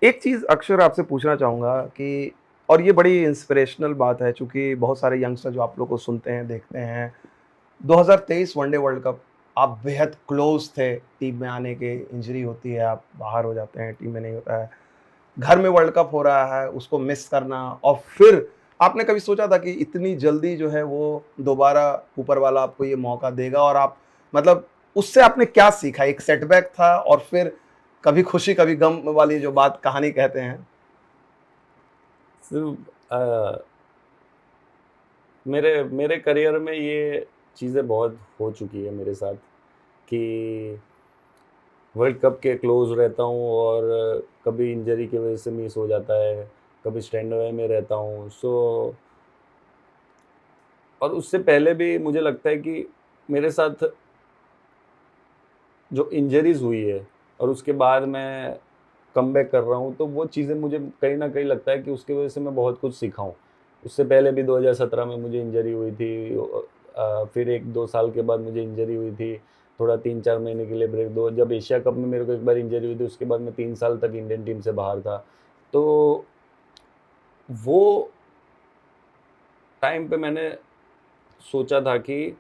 एक चीज़ अक्सर आपसे पूछना चाहूँगा कि और ये बड़ी इंस्पिरेशनल बात है चूँकि बहुत सारे यंगस्टर जो आप लोग को सुनते हैं, देखते हैं, 2023 वनडे वर्ल्ड कप आप बेहद क्लोज़ थे टीम में आने के, इंजरी होती है, आप बाहर हो जाते हैं, टीम में नहीं होता है। घर में वर्ल्ड कप हो रहा है, उसको मिस करना और फिर आपने कभी सोचा था कि इतनी जल्दी जो है वो दोबारा ऊपर वाला आपको ये मौका देगा और आप मतलब उससे आपने क्या सीखा? एक सेटबैक था और फिर कभी खुशी, कभी गम वाली जो बात कहानी कहते हैं। सिर्फ मेरे मेरे करियर में ये चीज़ें बहुत हो चुकी है मेरे साथ कि वर्ल्ड कप के क्लोज रहता हूँ और कभी इंजरी की वजह से मिस हो जाता है, कभी स्टैंड अवे में रहता हूँ। और उससे पहले भी मुझे लगता है कि मेरे साथ जो इंजरीज़ हुई है और उसके बाद मैं कमबैक कर रहा हूँ, तो वो चीज़ें मुझे कहीं न कहीं लगता है कि उसकी वजह से मैं बहुत कुछ सीखा हूँ। उससे पहले भी 2017 में मुझे इंजरी हुई थी, फिर 1-2 साल के बाद मुझे इंजरी हुई थी, थोड़ा 3-4 महीने के लिए ब्रेक दो जब एशिया कप में मेरे को एक बार इंजरी हुई थी, उसके बाद मैं 3 साल तक इंडियन टीम से बाहर था। तो वो टाइम पे मैंने सोचा था कि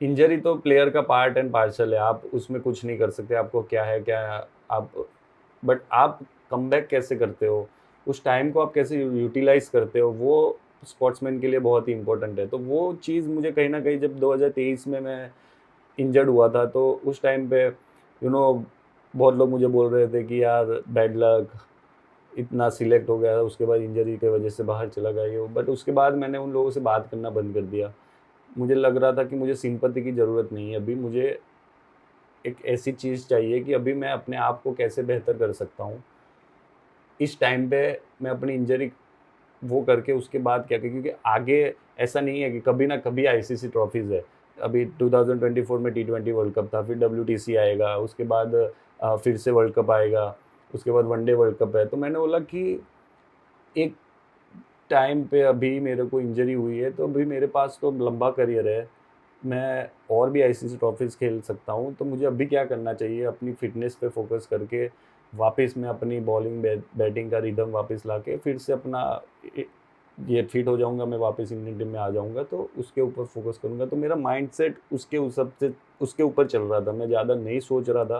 इंजरी तो प्लेयर का पार्ट एंड पार्सल है, आप उसमें कुछ नहीं कर सकते, आपको क्या है, क्या आप बट आप कमबैक कैसे करते हो? उस टाइम को आप कैसे यूटिलाइज़ करते हो, वो स्पोर्ट्समैन के लिए बहुत ही इम्पोर्टेंट है। तो वो चीज़ मुझे कहीं न कहीं जब 2023 में मैं इंजर्ड हुआ था, तो उस टाइम पे बहुत लोग मुझे बोल रहे थे कि यार बैड लक, इतना सिलेक्ट हो गया, उसके बाद इंजरी की वजह से बाहर चला गया ये वो। बट उसके बाद मैंने उन लोगों से बात करना बंद कर दिया। मुझे लग रहा था कि मुझे सिम्पैथी की ज़रूरत नहीं है अभी, मुझे एक ऐसी चीज़ चाहिए कि अभी मैं अपने आप को कैसे बेहतर कर सकता हूँ। इस टाइम पे मैं अपनी इंजरी वो करके उसके बाद क्या करें, क्योंकि आगे ऐसा नहीं है कि कभी ना कभी आईसीसी ट्रॉफीज़ है। अभी 2024 में टी20 वर्ल्ड कप था, फिर डब्ल्यूटीसी आएगा, उसके बाद फिर से वर्ल्ड कप आएगा, उसके बाद वनडे वर्ल्ड कप है। तो मैंने बोला कि एक टाइम पे अभी मेरे को इंजरी हुई है, तो अभी मेरे पास तो लंबा करियर है। मैं और भी आईसीसी ट्रॉफीज़ खेल सकता हूँ, तो मुझे अभी क्या करना चाहिए, अपनी फ़िटनेस पे फ़ोकस करके वापस मैं अपनी बॉलिंग बैटिंग का रिदम वापस लाके फिर से अपना इ ये फिट हो जाऊँगा, मैं वापस इंडियन टीम में आ जाऊँगा, तो उसके ऊपर फ़ोकस करूँगा। तो मेरा माइंडसेट उसके उस सबसे उसके ऊपर चल रहा था। मैं ज़्यादा नहीं सोच रहा था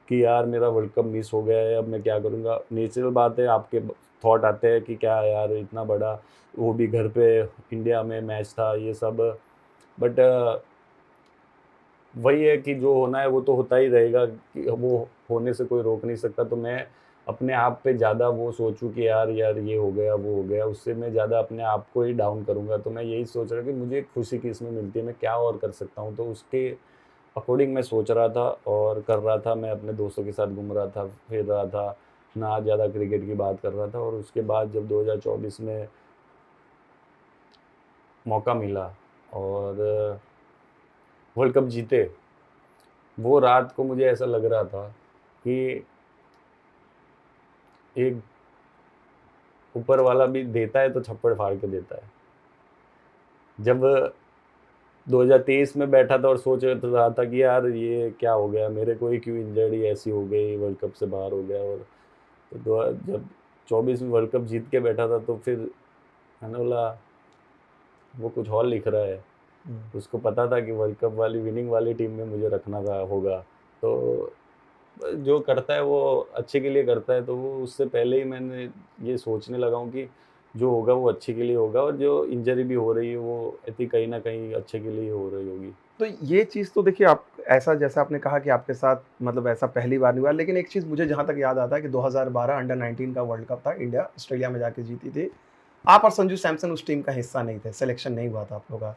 कि यार मेरा वर्ल्ड कप मिस हो गया है, अब मैं क्या करूँगा? नेचुरल बात है, आपके थॉट आते हैं कि क्या यार इतना बड़ा, वो भी घर पे इंडिया में मैच था, ये सब। बट वही है कि जो होना है वो तो होता ही रहेगा, कि वो होने से कोई रोक नहीं सकता। तो मैं अपने आप पे ज़्यादा वो सोचूँ कि यार यार ये हो गया, वो हो गया, उससे मैं ज़्यादा अपने आप को ही डाउन करूँगा। तो मैं यही सोच रहा कि मुझे खुशी किसमें मिलती है, मैं क्या और कर सकता हूँ? तो उसके अकॉर्डिंग मैं सोच रहा था और कर रहा था। मैं अपने दोस्तों के साथ घूम रहा था, फिर रहा था, ना ज़्यादा क्रिकेट की बात कर रहा था। और उसके बाद जब 2024 में मौका मिला और वर्ल्ड कप जीते, वो रात को मुझे ऐसा लग रहा था कि एक ऊपर वाला भी देता है तो थप्पड़ फाड़ के देता है। जब 2023 में बैठा था और सोच रहा था कि यार ये क्या हो गया? मेरे को ही क्यों इंजरी ऐसी हो गई, वर्ल्ड कप से बाहर हो गया। और तो जब 24 में वर्ल्ड कप जीत के बैठा था, तो फिर मैंने बोला वो कुछ और लिख रहा है। हुँ। उसको पता था कि वर्ल्ड कप वाली विनिंग वाली टीम में मुझे रखना था होगा। तो जो करता है वो अच्छे के लिए करता है, तो वो उससे पहले ही मैंने ये सोचने लगा हूँ कि जो होगा वो अच्छे के लिए होगा, और जो इंजरी भी हो रही है वो आई थिंक कहीं न कहीं अच्छे के लिए ही हो रही होगी। तो ये चीज़ तो देखिए आप ऐसा जैसा आपने कहा कि आपके साथ मतलब ऐसा पहली बार नहीं हुआ, लेकिन एक चीज़ मुझे जहाँ तक याद आता है कि 2012 अंडर 19 का वर्ल्ड कप था, इंडिया ऑस्ट्रेलिया में जाके जीती थी। आप और संजू सैमसन उस टीम का हिस्सा नहीं थे, सिलेक्शन नहीं हुआ था आप लोग का।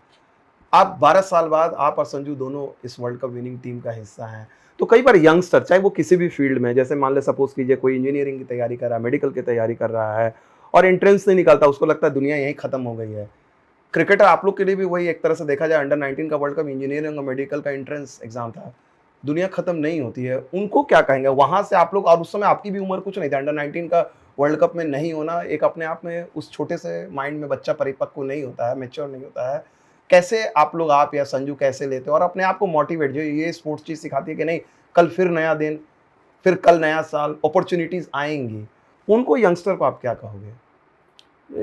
आप 12 साल बाद आप और संजू दोनों इस वर्ल्ड कप विनिंग टीम का हिस्सा हैं। तो कई बार यंगस्टर चाहे वो किसी भी फील्ड में जैसे मान लें सपोज़ कीजिए कोई इंजीनियरिंग की तैयारी कर रहा है, मेडिकल की तैयारी कर रहा है और एंट्रेंस नहीं निकालता, उसको लगता है दुनिया यहीं खत्म हो गई है। क्रिकेटर आप लोग के लिए भी वही एक तरह से देखा जाए अंडर 19 का वर्ल्ड कप इंजीनियरिंग और मेडिकल का एंट्रेंस एग्ज़ाम था। दुनिया खत्म नहीं होती है। उनको क्या कहेंगे? वहाँ से आप लोग और उस समय आपकी भी उम्र कुछ नहीं थी। अंडर 19 का वर्ल्ड कप में नहीं होना एक अपने आप में उस छोटे से माइंड में बच्चा परिपक्व नहीं होता है, मैच्योर नहीं होता है। कैसे आप या संजू कैसे लेते हो और अपने आप को मोटिवेट जो ये स्पोर्ट्स चीज़ सिखाती है कि नहीं कल फिर नया दिन, फिर कल नया साल, अपॉर्च्युनिटीज़ आएँगी। उनको यंगस्टर को आप क्या कहोगे?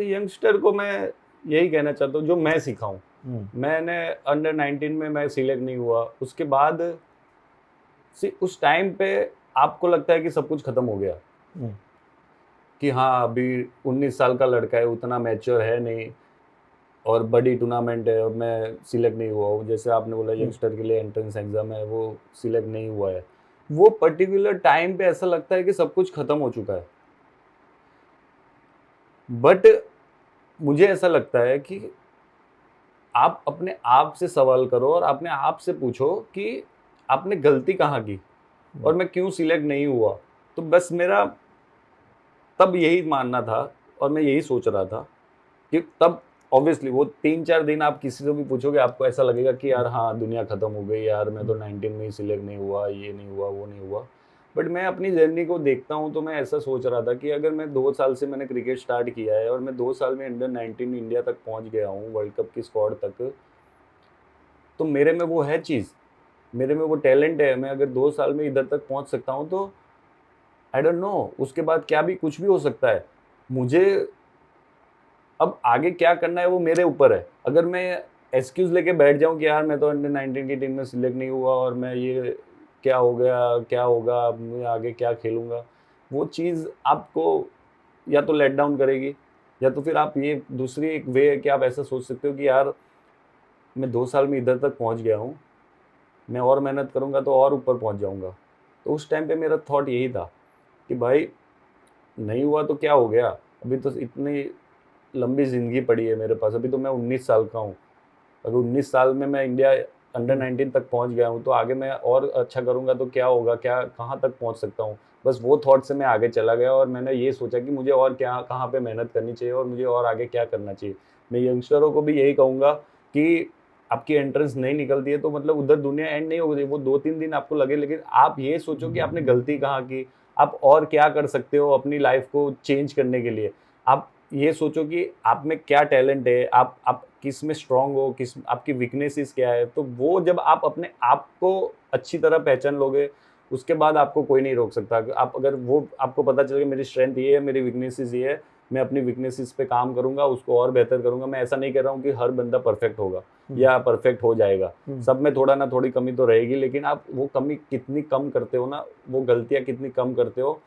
यंगस्टर को मैं यही कहना चाहता हूँ जो मैं सीखा हूँ। हम्म। मैंने अंडर 19 में मैं सिलेक्ट नहीं हुआ, उसके बाद उस टाइम पे आपको लगता है कि सब कुछ खत्म हो गया, हम्म। कि हाँ अभी 19 साल का लड़का है, उतना मैच्योर है नहीं और बड़ी टूर्नामेंट है और मैं सिलेक्ट नहीं हुआ हूँ। जैसे आपने बोला हम्म। यंगस्टर के लिए एंट्रेंस एग्जाम है, वो सिलेक्ट नहीं हुआ है। वो पर्टिकुलर टाइम पे ऐसा लगता है कि सब कुछ खत्म हो चुका है, बट मुझे ऐसा लगता है कि आप अपने आप से सवाल करो और अपने आप से पूछो कि आपने गलती कहाँ की और मैं क्यों सिलेक्ट नहीं हुआ। तो बस मेरा तब यही मानना था और मैं यही सोच रहा था कि तब ऑब्वियसली वो 3-4 दिन आप किसी से भी पूछोगे, आपको ऐसा लगेगा कि यार हाँ दुनिया खत्म हो गई यार, मैं तो 19 में ही सिलेक्ट नहीं हुआ, ये नहीं हुआ, वो नहीं हुआ। बट मैं अपनी जर्नी को देखता हूँ तो मैं ऐसा सोच रहा था कि अगर मैं 2 साल से मैंने क्रिकेट स्टार्ट किया है और मैं 2 साल में अंडर 19 इंडिया तक पहुँच गया हूँ, वर्ल्ड कप की स्क्वाड तक, तो मेरे में वो है चीज़, मेरे में वो टैलेंट है। मैं अगर 2 साल में इधर तक पहुँच सकता हूँ तो आई डोंट नो उसके बाद क्या भी कुछ भी हो सकता है। मुझे अब आगे क्या करना है वो मेरे ऊपर है। अगर मैं एक्सक्यूज़ लेके बैठ जाऊँ कि यार मैं तो अंडर 19 की टीम में सिलेक्ट नहीं हुआ और मैं ये क्या हो गया, क्या होगा, अब मैं आगे क्या खेलूँगा? वो चीज़ आपको या तो लेट डाउन करेगी या तो फिर आप ये दूसरी एक वे है कि आप ऐसा सोच सकते हो कि यार मैं 2 साल में इधर तक पहुँच गया हूँ, मैं और मेहनत करूँगा तो और ऊपर पहुँच जाऊँगा। तो उस टाइम पे मेरा थॉट यही था कि भाई नहीं हुआ तो क्या हो गया? अभी तो इतनी लंबी ज़िंदगी पड़ी है मेरे पास, अभी तो मैं 19 साल का हूँ। अगर 19 साल में मैं इंडिया अंडर 19 तक पहुँच गया हूँ, तो आगे मैं और अच्छा करूँगा तो क्या होगा? क्या कहाँ तक पहुँच सकता हूँ? बस वो थॉट से मैं आगे चला गया और मैंने ये सोचा कि मुझे और क्या कहाँ पे मेहनत करनी चाहिए और मुझे और आगे क्या करना चाहिए। मैं यंगस्टरों को भी यही कहूँगा कि आपकी एंट्रेंस नहीं निकलती है तो मतलब उधर दुनिया एंड नहीं हो गई, वो 2-3 दिन आपको लगे, लेकिन आप ये सोचो कि आपने गलती कहाँ की? आप और क्या कर सकते हो अपनी लाइफ़ को चेंज करने के लिए? आप ये सोचो कि आप में क्या टैलेंट है, आप किस में स्ट्रॉन्ग हो, किस आपकी वीकनेसेस क्या है, तो वो जब आप अपने आप को अच्छी तरह पहचान लोगे, उसके बाद आपको कोई नहीं रोक सकता। आप अगर वो आपको पता चले मेरी स्ट्रेंथ ये है, मेरी वीकनेसेस ये है, मैं अपनी वीकनेसेस पे काम करूँगा, उसको और बेहतर करूँगा। मैं ऐसा नहीं कह रहा हूँ कि हर बंदा परफेक्ट होगा या परफेक्ट हो जाएगा। सब में थोड़ा ना थोड़ी कमी तो रहेगी, लेकिन आप वो कमी कितनी कम करते हो ना, वो गलतियाँ कितनी कम करते हो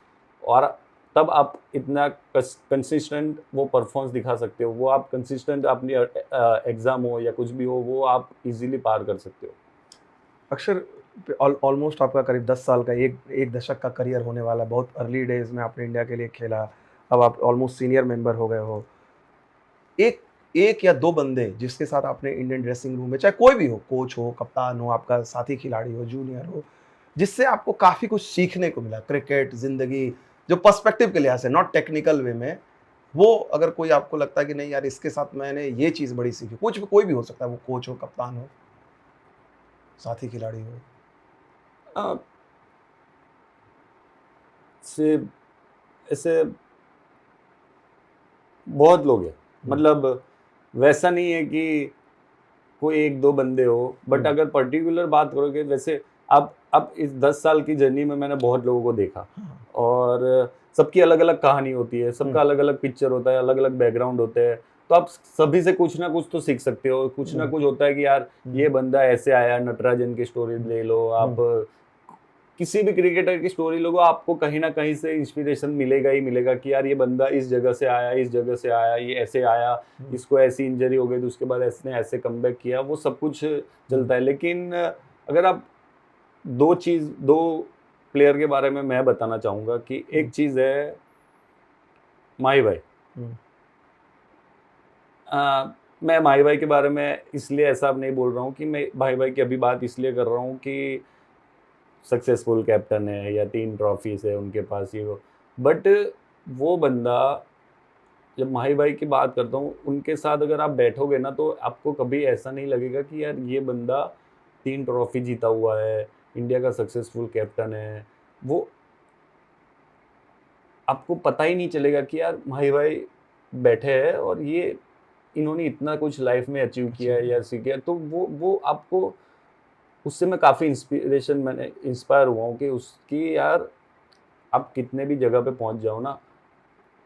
और तब आप इतना कंसिस्टेंट वो परफॉर्मेंस दिखा सकते हो। वो आप कंसिस्टेंट अपनी एग्ज़ाम हो या कुछ भी हो, वो आप ईज़िली पार कर सकते हो। अक्षर, ऑलमोस्ट आपका करीब 10 साल का, एक एक दशक का करियर होने वाला है। बहुत अर्ली डेज़ में आपने इंडिया के लिए खेला, अब आप ऑलमोस्ट सीनियर मेंबर हो गए हो। एक एक या 2 बंदे जिसके साथ आपने इंडियन ड्रेसिंग रूम में, चाहे कोई भी हो, कोच हो, कप्तान हो, आपका साथी खिलाड़ी हो, जूनियर हो, जिससे आपको काफ़ी कुछ सीखने को मिला, क्रिकेट, ज़िंदगी, जो पर्सपेक्टिव के लिहाज से, नॉट टेक्निकल वे में, वो अगर कोई आपको लगता है कि नहीं यार इसके साथ मैंने ये चीज़ बड़ी सीखी, कुछ भी कोई भी हो सकता है, वो कोच हो, कप्तान हो, साथी खिलाड़ी हो? अ, से ऐसे बहुत लोग हैं। हुँ। मतलब वैसा नहीं है कि कोई 1-2 बंदे हो, बट हुँ। अगर पर्टिकुलर बात करोगे वैसे अब इस 10 साल की जर्नी में मैंने बहुत लोगों को देखा हाँ। और सबकी अलग-अलग कहानी होती है, हुँ। सबका अलग-अलग पिक्चर होता है, अलग-अलग बैकग्राउंड होते हैं। तो आप सभी से कुछ ना कुछ तो सीख सकते हो। कुछ ना हुँ। कुछ होता है कि यार हुँ। ये बंदा ऐसे आया, नटराजन की स्टोरी हुँ। ले लो आप, हुँ। किसी भी क्रिकेटर की स्टोरी लोगो, आपको कहीं न कहीं से इंस्पिरेशन मिलेगा ही मिलेगा कि यार ये बंदा इस जगह से आया, इस जगह से आया, ये ऐसे आया, हुँ। इसको ऐसी इंजरी हो गई तो उसके बाद इसने ऐसे कमबैक किया, वो सब कुछ हुँ। चलता है। लेकिन अगर आप 2 प्लेयर के बारे में मैं बताना चाहूँगा कि एक हुँ। चीज़ है माही भाई। हुँ। मैं माही भाई के बारे में इसलिए ऐसा अब नहीं बोल रहा हूँ कि मैं भाई भाई की अभी बात इसलिए कर रहा हूँ कि सक्सेसफुल कैप्टन है या 3 ट्रॉफीज़ है उनके पास ये वो। बट वो बंदा, जब माही भाई की बात करता हूँ, उनके साथ अगर आप बैठोगे ना तो आपको कभी ऐसा नहीं लगेगा कि यार ये बंदा 3 ट्रॉफी जीता हुआ है, इंडिया का सक्सेसफुल कैप्टन है। वो आपको पता ही नहीं चलेगा कि यार माही भाई बैठे हैं और ये इन्होंने इतना कुछ लाइफ में अचीव किया अचीव है या किया। सीखा है। तो वो आपको उससे मैं काफ़ी मैंने इंस्पायर हुआ हूँ कि उसकी यार आप कितने भी जगह पे पहुँच जाओ ना,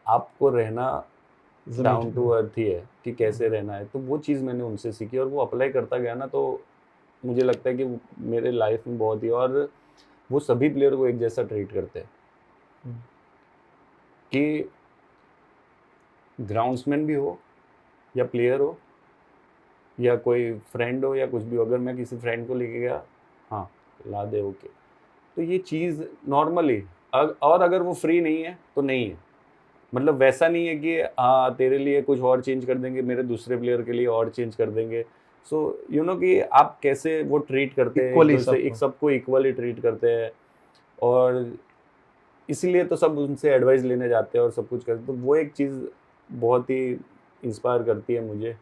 आपको रहना ज़मीन डाउन टू पे। अर्थ ही है कि कैसे रहना है। तो वो चीज़ मैंने उनसे सीखी और वो अप्लाई करता गया ना, तो मुझे लगता है कि वो मेरे लाइफ में बहुत ही, और वो सभी प्लेयर को एक जैसा ट्रीट करते हैं हुँ, कि ग्राउंड्समैन भी हो या प्लेयर हो या कोई फ्रेंड हो या कुछ भी हो, अगर मैं किसी फ्रेंड को लेके गया, हाँ, ला दे, ओके। तो ये चीज़ नॉर्मली, और अगर वो फ्री नहीं है, तो नहीं है। मतलब वैसा नहीं है कि हाँ, तेरे लिए कुछ और चेंज कर देंगे, मेरे दूसरे प्लेयर के लिए और चेंज कर देंगे। सो यू नो कि आप कैसे वो ट्रीट करते हैं, इक्वली एक-दूसरे एक सबको। सबको इक्वली ट्रीट करते हैं, और इसीलिए तो सब उनसे एडवाइस लेने जाते हैं और सब कुछ करते हैं। तो वो एक चीज़ बहुत ही इंस्पायर करती है मुझे।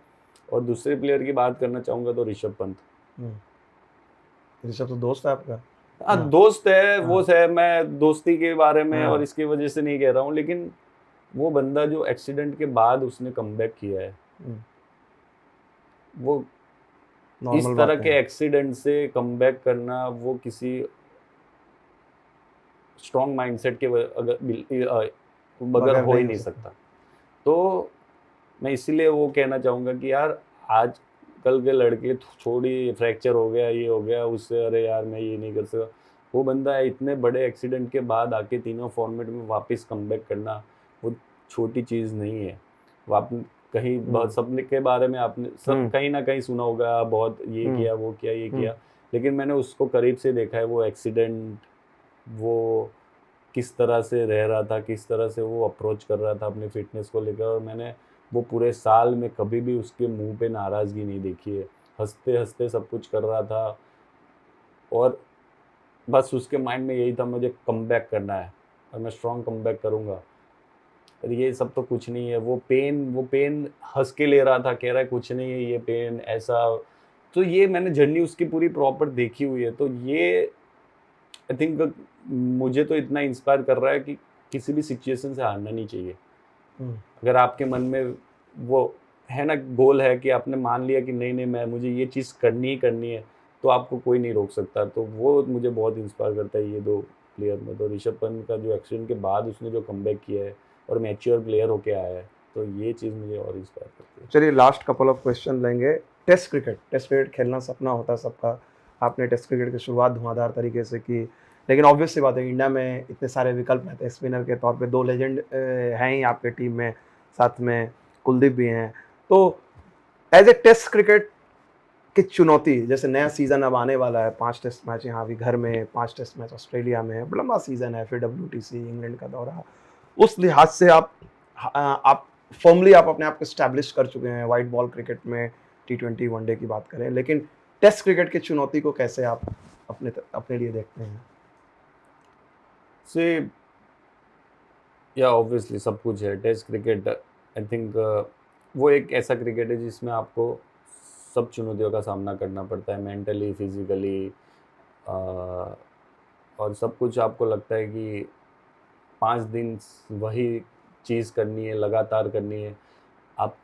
और दूसरे प्लेयर की बात करना चाहूँगा तो ऋषभ पंत। हुँ, ऋषभ तो दोस्त है आपका? हाँ, हाँ, दोस्त है, वो हाँ, है, मैं दोस्ती के बारे में और हाँ, इसकी वजह से नहीं कह रहा हूँ, लेकिन वो बंदा जो एक्सीडेंट के बाद उसने कमबैक किया है, हुँ, वो इस नॉर्मल तरह बात के है। एक्सीडेंट से कमबैक करना, वो किसी स्ट्रॉन्ग माइंडसेट के बगैर बगैर हो ही नहीं हो नहीं सकता। सकता। तो मैं इसीलिए वो कहना चाहूँगा कि यार, आजकल के लड़के छोड़िए, फ्रैक्चर हो गया, ये हो गया, उससे अरे यार मैं ये नहीं कर सका। वो बंदा इतने बड़े एक्सीडेंट के बाद आके तीनों फॉर्मेट में वापस कमबैक करना, वो छोटी चीज़ नहीं है। वो आप कहीं हुँ, बहुत सबने के बारे में आपने सब हुँ, कहीं न कहीं सुना होगा, बहुत ये हुँ, किया, वो किया, ये हुँ, किया। लेकिन मैंने उसको करीब से देखा है, वो एक्सीडेंट, वो किस तरह से रह रहा था, किस तरह से वो अप्रोच कर रहा था अपनी फ़िटनेस को लेकर, और मैंने वो पूरे साल में कभी भी उसके मुँह पे नाराज़गी नहीं देखी है। हँसते-हँसते सब कुछ कर रहा था, और बस उसके माइंड में यही था, मुझे कमबैक करना है और मैं स्ट्रॉन्ग कमबैक करूँगा। और ये सब तो कुछ नहीं है, वो पेन हँस के ले रहा था, कह रहा है कुछ नहीं है ये पेन, ऐसा। तो ये मैंने जर्नी उसकी पूरी प्रॉपर देखी हुई है, तो ये आई थिंक मुझे तो इतना इंस्पायर कर रहा है कि किसी भी सिचुएशन से हारना नहीं चाहिए। हुँ। अगर आपके मन में वो है ना, गोल है कि आपने मान लिया कि नहीं-नहीं, मैं मुझे ये चीज़ करनी ही करनी है, तो आपको कोई नहीं रोक सकता। तो वो मुझे बहुत इंस्पायर करता है, ये 2 प्लेयर में। तो ऋषभ पंत का जो एक्सीडेंट के बाद उसने जो कमबैक किया है और मैच्योर प्लेयर होके आया है, तो ये चीज़ मुझे और इंस्पायर करती है। चलिए लास्ट कपल ऑफ क्वेश्चन लेंगे। टेस्ट क्रिकेट खेलना सपना होता है सबका। आपने टेस्ट क्रिकेट की शुरुआत धुआंधार तरीके से की। लेकिन ऑब्वियस सी बात है इंडिया में इतने सारे विकल्प रहते हैं। स्पिनर के तौर पे 2 लेजेंड हैं ही आपके टीम में, साथ में कुलदीप भी हैं। तो एज़ ए टेस्ट क्रिकेट की चुनौती, जैसे नया सीज़न अब आने वाला है, 5 टेस्ट मैच यहाँ भी घर में, 5 टेस्ट मैच ऑस्ट्रेलिया में, लंबा सीज़न है, फिर WTC, इंग्लैंड का दौरा। उस लिहाज से आप फ़र्मली आप अपने आप को एस्टैब्लिश कर चुके हैं व्हाइट बॉल क्रिकेट में, टी20 वनडे की बात करें। लेकिन टेस्ट क्रिकेट की चुनौती को कैसे आप अपने लिए देखते हैं? से या ऑब्वियसली सब कुछ है। टेस्ट क्रिकेट आई थिंक वो एक ऐसा क्रिकेट है जिसमें आपको सब चुनौतियों का सामना करना पड़ता है, मेंटली, फिज़िकली, और सब कुछ आपको लगता है कि 5 दिन वही चीज़ करनी है, लगातार करनी है। आप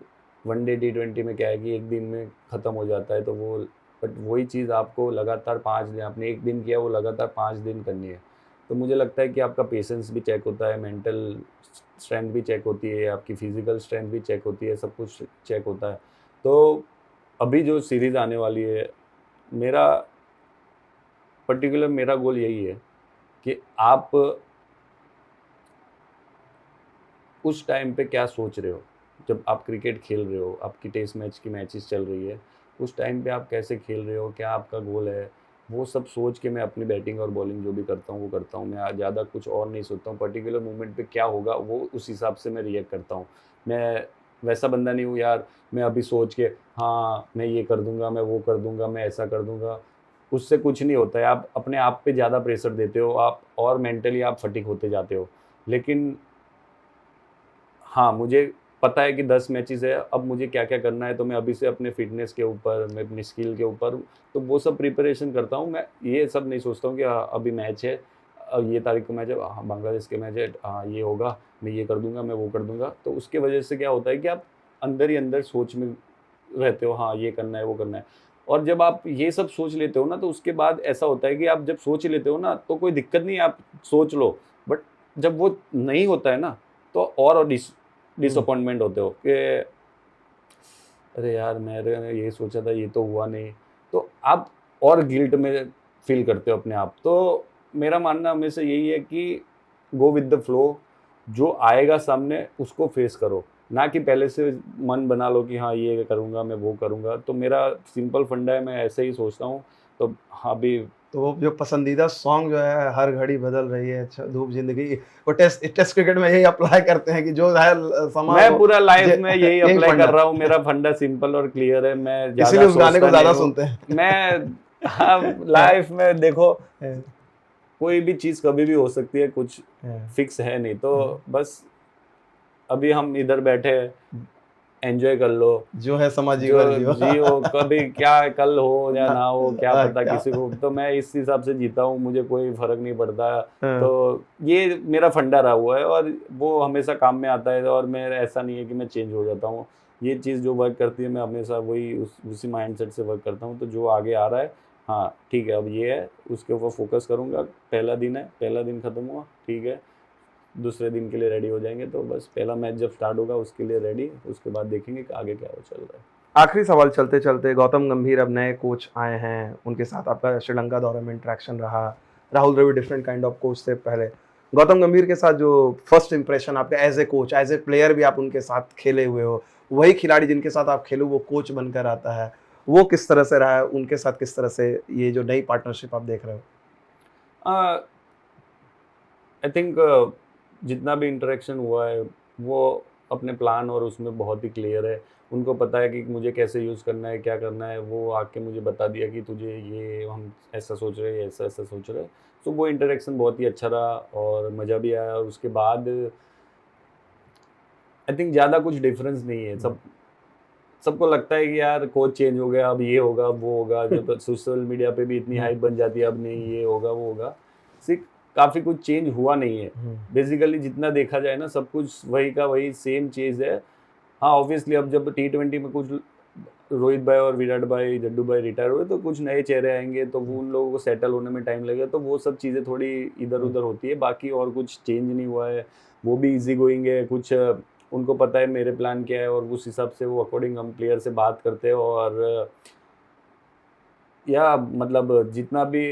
वनडे टी20 में क्या है कि 1 दिन में ख़त्म हो जाता है, तो वो, बट वही चीज़ आपको लगातार 5 दिन, आपने 1 दिन किया, वो लगातार 5 दिन करनी है। तो मुझे लगता है कि आपका पेशेंस भी चेक होता है, मेंटल स्ट्रेंथ भी चेक होती है, आपकी फिज़िकल स्ट्रेंथ भी चेक होती है, सब कुछ चेक होता है। तो अभी जो सीरीज़ आने वाली है, मेरा मेरा गोल यही है कि आप उस टाइम पे क्या सोच रहे हो? जब आप क्रिकेट खेल रहे हो, आपकी टेस्ट मैच की मैचेज़ चल रही है, उस टाइम पे आप कैसे खेल रहे हो? क्या आपका गोल है? वो सब सोच के मैं अपनी बैटिंग और बॉलिंग जो भी करता हूँ, वो करता हूँ। मैं ज़्यादा कुछ और नहीं सोचता हूँ, पर्टिकुलर मोमेंट पे क्या होगा, वो उस हिसाब से मैं रिएक्ट करता हूँ। मैं वैसा बंदा नहीं हूँ यार, मैं अभी सोच के, हाँ, मैं ये कर दूँगा, मैं वो कर दूँगा, मैं ऐसा कर दूँगा। उससे कुछ नहीं होता है, आप अपने आप पे ज़्यादा प्रेशर देते हो, आप और मेंटली आप फटीग होते जाते हो। लेकिन हाँ, मुझे पता है कि 10 मैचेज़ है, अब मुझे क्या-क्या करना है, तो मैं अभी से अपने फ़िटनेस के ऊपर, मैं अपनी स्किल के ऊपर, तो वो सब प्रिपरेशन करता हूँ। मैं ये सब नहीं सोचता हूँ कि अभी मैच है, ये तारीख को मैच है, हाँ, बांग्लादेश के मैच है, हाँ, ये होगा, मैं ये कर दूँगा, मैं वो कर दूँगा। तो उसकी वजह से क्या होता है कि आप अंदर ही अंदर सोच में रहते हो, हाँ, ये करना है, वो करना है। और जब आप ये सब सोच लेते हो ना, तो उसके बाद ऐसा होता है कि आप जब सोच लेते हो ना, तो कोई दिक्कत नहीं है, आप सोच लो। बट जब वो नहीं होता है ना, तो और डिसअपॉइंटमेंट होते हो कि अरे यार मैंने ये सोचा था, ये तो हुआ नहीं, तो आप और गिल्ट में फील करते हो अपने आप। तो मेरा मानना हमेशा यही है कि गो विद द फ्लो, जो आएगा सामने उसको फेस करो, ना कि पहले से मन बना लो कि हाँ ये करूँगा, मैं वो करूँगा। तो मेरा सिंपल फंडा है, मैं ऐसे ही सोचता हूँ। तो हाँ, अभी तो वो जो पसंदीदा सॉन्ग जो है हर घड़ी बदल रही है धूप जिंदगी, वो टेस्ट टेस्ट क्रिकेट में यही अप्लाई करते हैं कि जो है समा मैं वो पूरा लाइफ में यही यही अप्लाई कर फंडा, रहा हूँ, मेरा फंडा सिंपल और क्लियर है, मैं ज़्यादा इसीलिए उस गाने को सोचता ज्यादा नहीं हूँ। सुनते हैं। मैं हाँ, लाइफ में देखो कोई भी चीज़ कभी भी हो सकती है, कुछ फिक्स है नहीं। तो बस अभी हम इधर बैठे हैं, एन्जॉय कर लो, जो है समा जी जो भर जियो। जियो, कभी क्या कल हो या ना हो क्या पता क्या किसी को। तो मैं इस हिसाब से जीता हूँ, मुझे कोई फ़र्क नहीं पड़ता। हाँ, तो ये मेरा फंडा रहा हुआ है और वो हमेशा काम में आता है, और मैं ऐसा नहीं है कि मैं चेंज हो जाता हूँ। ये चीज़ जो वर्क करती है, मैं हमेशा वही उसी माइंडसेट से वर्क करता हूँ। तो जो आगे आ रहा है, हाँ, ठीक है, अब ये है, उसके ऊपर फ़ोकस करूँगा। पहला दिन है, पहला दिन खत्म हुआ, ठीक है, दूसरे दिन के लिए रेडी हो जाएँगे। तो बस पहला मैच जब स्टार्ट होगा उसके लिए रेडी, उसके बाद देखेंगे कि आगे क्या हो चल रहा है। आखिरी सवाल चलते-चलते, गौतम गंभीर अब नए कोच आए हैं, उनके साथ आपका श्रीलंका दौरे में इंटरेक्शन रहा। Rahul Dravid different kind of coach थे पहले। गौतम गंभीर के साथ जो फर्स्ट इंप्रेशन आपका as a coach, as a player भी आप उनके साथ खेले हुए हो, वही खिलाड़ी जिनके साथ आप खेलो वो कोच बनकर आता है, वो किस तरह से रहा है? उनके साथ किस तरह से ये जो नई पार्टनरशिप आप देख रहे हो? आई थिंक जितना भी इंटरेक्शन हुआ है वो अपने प्लान और उसमें बहुत ही क्लियर है। उनको पता है कि मुझे कैसे यूज़ करना है, क्या करना है। वो आके मुझे बता दिया कि तुझे ये हम ऐसा सोच रहे हैं, ऐसा-ऐसा सोच रहे हैं। तो वो इंटरेक्शन बहुत ही अच्छा रहा और मज़ा भी आया। और उसके बाद आई थिंक ज़्यादा कुछ डिफरेंस नहीं है। सबको लगता है कि यार कोच चेंज हो गया, अब ये होगा, अब वो होगा। जब सोशल मीडिया पे भी इतनी हुँ, हाइप बन जाती है, अब नहीं ये होगा, वो होगा। सिर्फ काफ़ी कुछ चेंज हुआ नहीं है। हुँ, बेसिकली जितना देखा जाए ना, सब कुछ वही का वही सेम चीज़ है। हाँ, ऑब्वियसली अब जब टी20 में कुछ रोहित भाई और विराट भाई, जड्डू भाई रिटायर हुए तो कुछ नए चेहरे आएँगे, तो वो उन लोगों को सेटल होने में टाइम लगेगा। तो वो सब चीज़ें थोड़ी हुँ, इधर-उधर होती है। बाकी और कुछ चेंज नहीं हुआ है। वो भी ईज़ी गोइंग है। कुछ उनको पता है मेरे प्लान क्या है और उस हिसाब से वो अकॉर्डिंग हम प्लेयर से बात करते हैं। और या मतलब जितना भी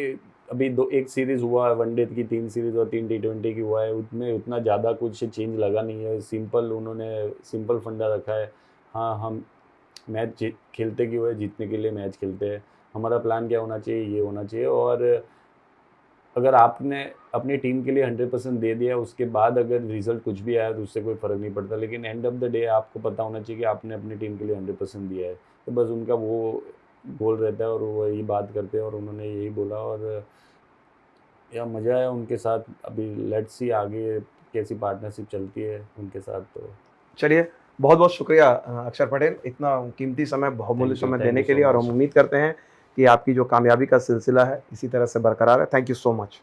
अभी दो एक सीरीज़ हुआ है, वनडे की 3 सीरीज़ और 3 टी20 की हुआ है, उसमें उतना ज़्यादा कुछ चेंज लगा नहीं है। सिंपल उन्होंने सिंपल फंडा रखा है। हाँ, हम मैच खेलते क्यों है? जीतने के लिए मैच खेलते हैं। हमारा प्लान क्या होना चाहिए? ये होना चाहिए। और अगर आपने अपनी टीम के लिए 100% दे दिया, उसके बाद अगर रिज़ल्ट कुछ भी आया तो उससे कोई फ़र्क नहीं पड़ता। लेकिन एंड ऑफ द डे आपको पता होना चाहिए कि आपने अपनी टीम के लिए 100% दिया है। तो बस उनका वो गोल रहता है और वो यही बात करते हैं और उन्होंने यही बोला। और या मज़ा आया उनके साथ। अभी लेट्स सी आगे कैसी पार्टनरशिप चलती है उनके साथ। तो चलिए, बहुत-बहुत शुक्रिया अक्षर पटेल, इतना कीमती समय, बहुमूल्य समय थैंक देने यू के सो लिए, और हम मच। उम्मीद करते हैं कि आपकी जो कामयाबी का सिलसिला है, इसी तरह से बरकरार है। Thank you so much.